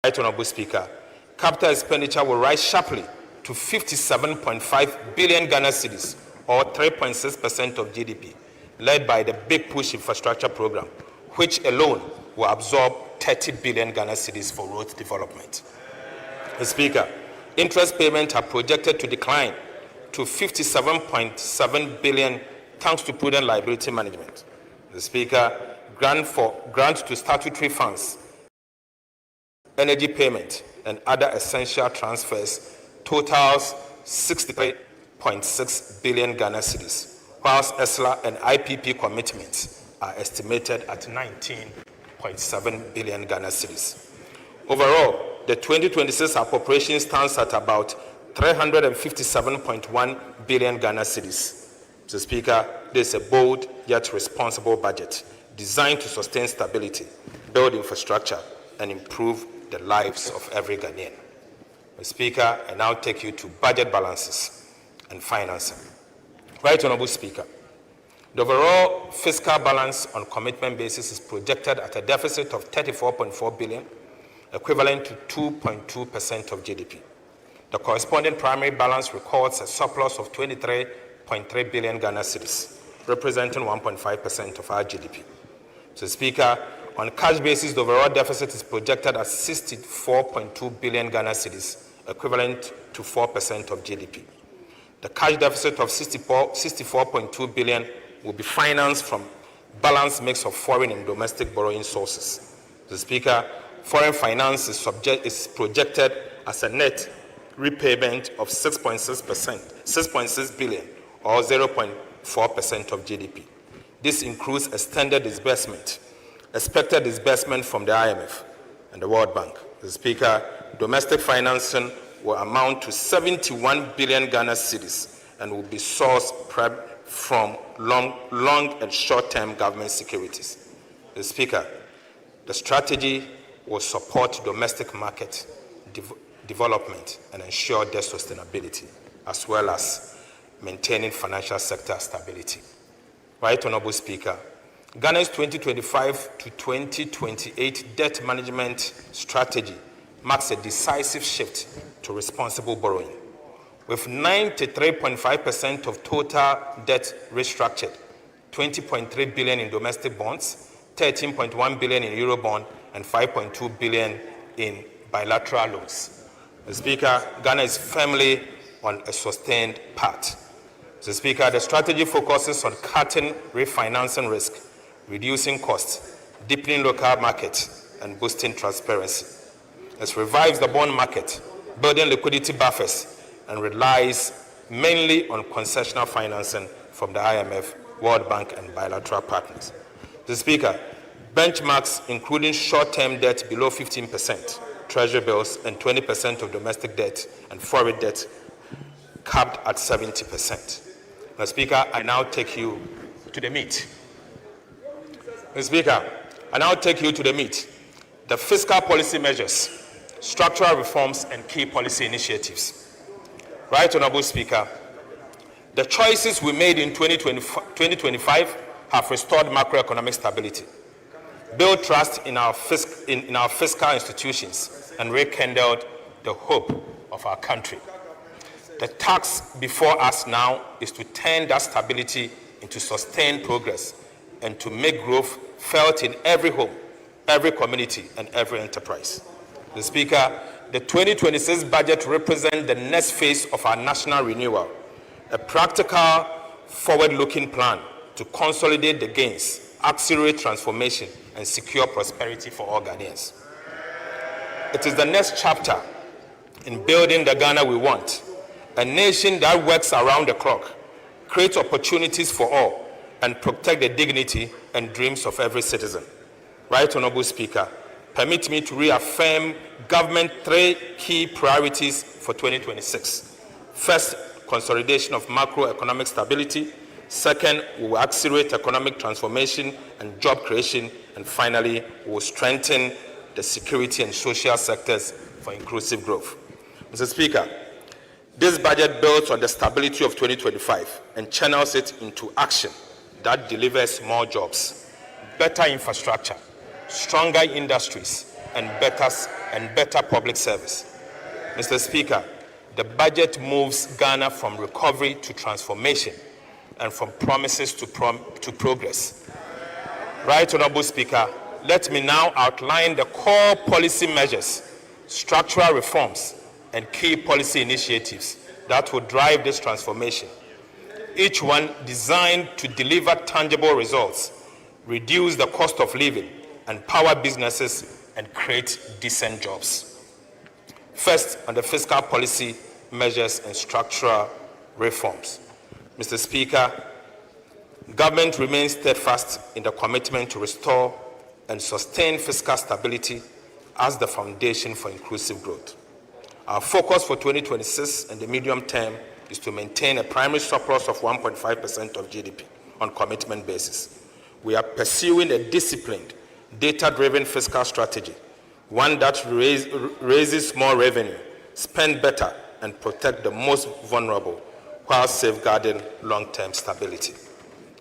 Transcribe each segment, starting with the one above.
Right, Honorable Speaker, capital expenditure will rise sharply to 57.5 billion Ghana cedis, or 3.6% of GDP, led by the Big Push infrastructure program, which alone will absorb 30 billion Ghana cedis for road development. Mr. Speaker, interest payments are projected to decline to 57.7 billion thanks to prudent liability management. Mr. Speaker, grant to statutory funds, energy payment, and other essential transfers totals 63.6 billion Ghana cedis, whilst ESLA and IPP commitments are estimated at 19.7 billion Ghana cedis. Overall, the 2026 appropriation stands at about 357.1 billion Ghana cedis. Mr. Speaker, this is a bold yet responsible budget designed to sustain stability, build infrastructure, and improve the lives of every Ghanaian. Mr. Speaker, I now take you to budget balances and financing. Right, Honorable Speaker, the overall fiscal balance on commitment basis is projected at a deficit of 34.4 billion, equivalent to 2.2% of GDP. The corresponding primary balance records a surplus of 23.3 billion Ghana cedis, representing 1.5% of our GDP. Mr. Speaker, on cash basis, the overall deficit is projected at 64.2 billion Ghana cedis, equivalent to 4% of GDP. The cash deficit of 64.2 billion will be financed from balanced mix of foreign and domestic borrowing sources. Mr. Speaker, foreign finance is projected as a net repayment of 6.6 billion, or 0.4% of GDP. This includes extended disbursement, expected disbursement from the IMF and the World Bank. Mr. Speaker, domestic financing will amount to 71 billion Ghana cedis and will be sourced from long and short-term government securities. Mr. Speaker, the strategy will support domestic market development and ensure their sustainability, as well as maintaining financial sector stability. Right, Honorable Speaker, Ghana's 2025 to 2028 debt management strategy marks a decisive shift to responsible borrowing. With 93.5% of total debt restructured, 20.3 billion in domestic bonds, 13.1 billion in Eurobond, and 5.2 billion in bilateral loans. Mr. Speaker, Ghana is firmly on a sustained path. Mr. Speaker, the strategy focuses on cutting refinancing risk, reducing costs, deepening local markets, and boosting transparency. It revives the bond market, building liquidity buffers, and relies mainly on concessional financing from the IMF, World Bank, and bilateral partners. Mr. Speaker, benchmarks including short-term debt below 15%, treasury bills, and 20% of domestic debt and foreign debt capped at 70%. Mr. Speaker, I now take you to the meat. Mr. Speaker, I now take you to the meat. The fiscal policy measures, structural reforms, and key policy initiatives. Right, Honorable Speaker, the choices we made in 2025 have restored macroeconomic stability, built trust in our fiscal institutions, and rekindled the hope of our country. The task before us now is to turn that stability into sustained progress and to make growth felt in every home, every community, and every enterprise. Mr. Speaker, the 2026 budget represents the next phase of our national renewal, a practical, forward-looking plan to consolidate the gains, accelerate transformation, and secure prosperity for all Ghanaians. It is the next chapter in building the Ghana we want, a nation that works around the clock, creates opportunities for all, and protect the dignity and dreams of every citizen. Right, Honorable Speaker, permit me to reaffirm government 3 key priorities for 2026. First, consolidation of macroeconomic stability. Second, we will accelerate economic transformation and job creation. And finally, we will strengthen the security and social sectors for inclusive growth. Mr. Speaker, this budget builds on the stability of 2025 and channels it into action that delivers more jobs, better infrastructure, stronger industries, and better public service. Mr. Speaker, the budget moves Ghana from recovery to transformation and from promises to progress. Right Honorable Speaker, let me now outline the core policy measures, structural reforms, and key policy initiatives that will drive this transformation, each one designed to deliver tangible results, reduce the cost of living, empower businesses, and create decent jobs. First, on the fiscal policy measures and structural reforms. Mr. Speaker, government remains steadfast in the commitment to restore and sustain fiscal stability as the foundation for inclusive growth. Our focus for 2026 and the medium term is to maintain a primary surplus of 1.5% of GDP on commitment basis. We are pursuing a disciplined, data-driven fiscal strategy, one that raises more revenue, spend better, and protect the most vulnerable while safeguarding long-term stability.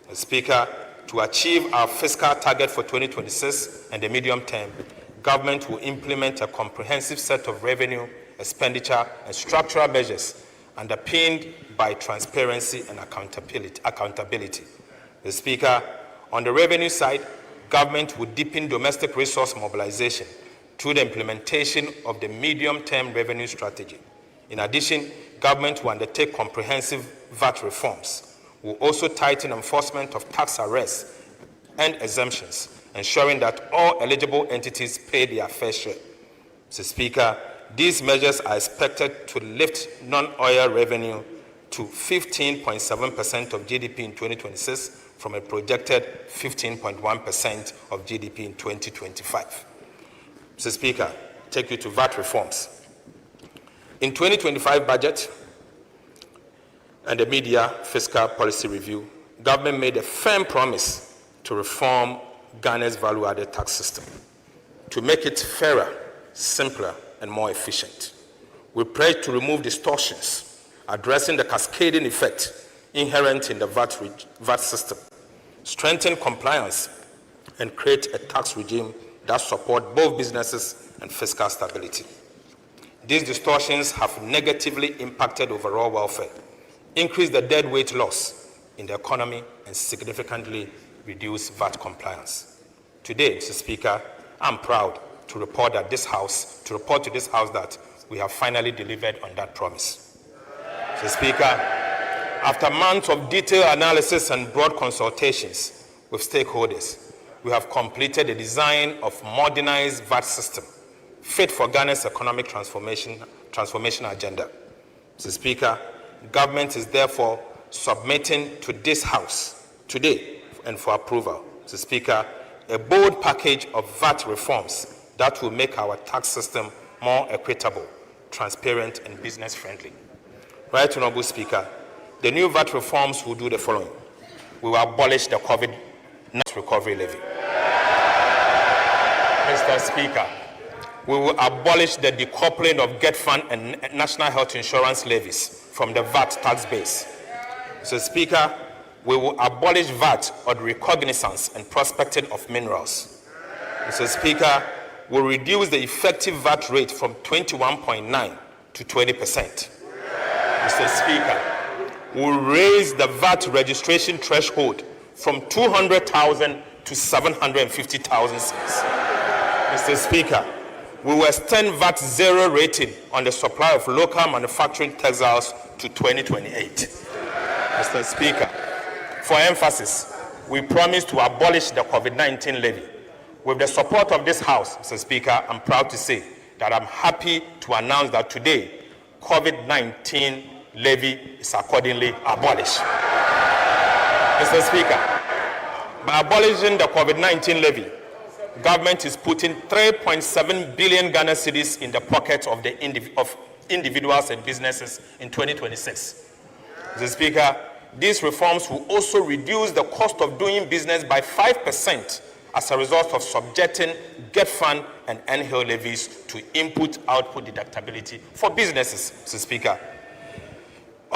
Mr. Speaker, to achieve our fiscal target for 2026 and the medium term, government will implement a comprehensive set of revenue, expenditure, and structural measures underpinned by transparency and accountability. Mr. Speaker, on the revenue side, government will deepen domestic resource mobilization through the implementation of the medium-term revenue strategy. In addition, government will undertake comprehensive VAT reforms. Will also tighten enforcement of tax arrests and exemptions, ensuring that all eligible entities pay their fair share. Mr. Speaker, these measures are expected to lift non-oil revenue to 15.7% of GDP in 2026 from a projected 15.1% of GDP in 2025. Mr. Speaker, take you to VAT reforms. In 2025 budget and the media fiscal policy review, government made a firm promise to reform Ghana's value-added tax system to make it fairer, simpler, and more efficient. We pledge to remove distortions, addressing the cascading effect inherent in the VAT system, strengthen compliance, and create a tax regime that supports both businesses and fiscal stability. These distortions have negatively impacted overall welfare, increased the deadweight loss in the economy, and significantly reduced VAT compliance. Today, Mr. Speaker, I'm proud to report to this House that we have finally delivered on that promise. Mr. Speaker, after months of detailed analysis and broad consultations with stakeholders, we have completed the design of modernized VAT system fit for Ghana's economic transformation agenda. Mr. Speaker, government is therefore submitting to this House today and for approval, Mr. Speaker, a bold package of VAT reforms that will make our tax system more equitable, transparent, and business-friendly. Right Honorable Speaker, the new VAT reforms will do the following. We will abolish the COVID-19 recovery levy. Mr. Speaker, we will abolish the decoupling of Get Fund and National Health Insurance levies from the VAT tax base. Mr. Speaker, we will abolish VAT on recognizance and prospecting of minerals. Mr. Speaker, we will reduce the effective VAT rate from 21.9% to 20%. Mr. Speaker, we will raise the VAT registration threshold from 200,000 to 750,000 cedis. Mr. Speaker, we will extend VAT zero rating on the supply of local manufacturing textiles to 2028. Mr. Speaker, for emphasis, we promise to abolish the COVID-19 levy. With the support of this House, Mr. Speaker, I'm proud to say that I'm happy to announce that today, COVID-19 levy is accordingly abolished. Mr. Speaker, by abolishing the COVID-19 levy, government is putting 3.7 billion Ghana cedis in the pockets of individuals and businesses in 2026. Mr. Speaker, these reforms will also reduce the cost of doing business by 5% as a result of subjecting Get Fund and NHIL levies to input-output deductibility for businesses, Mr. Speaker.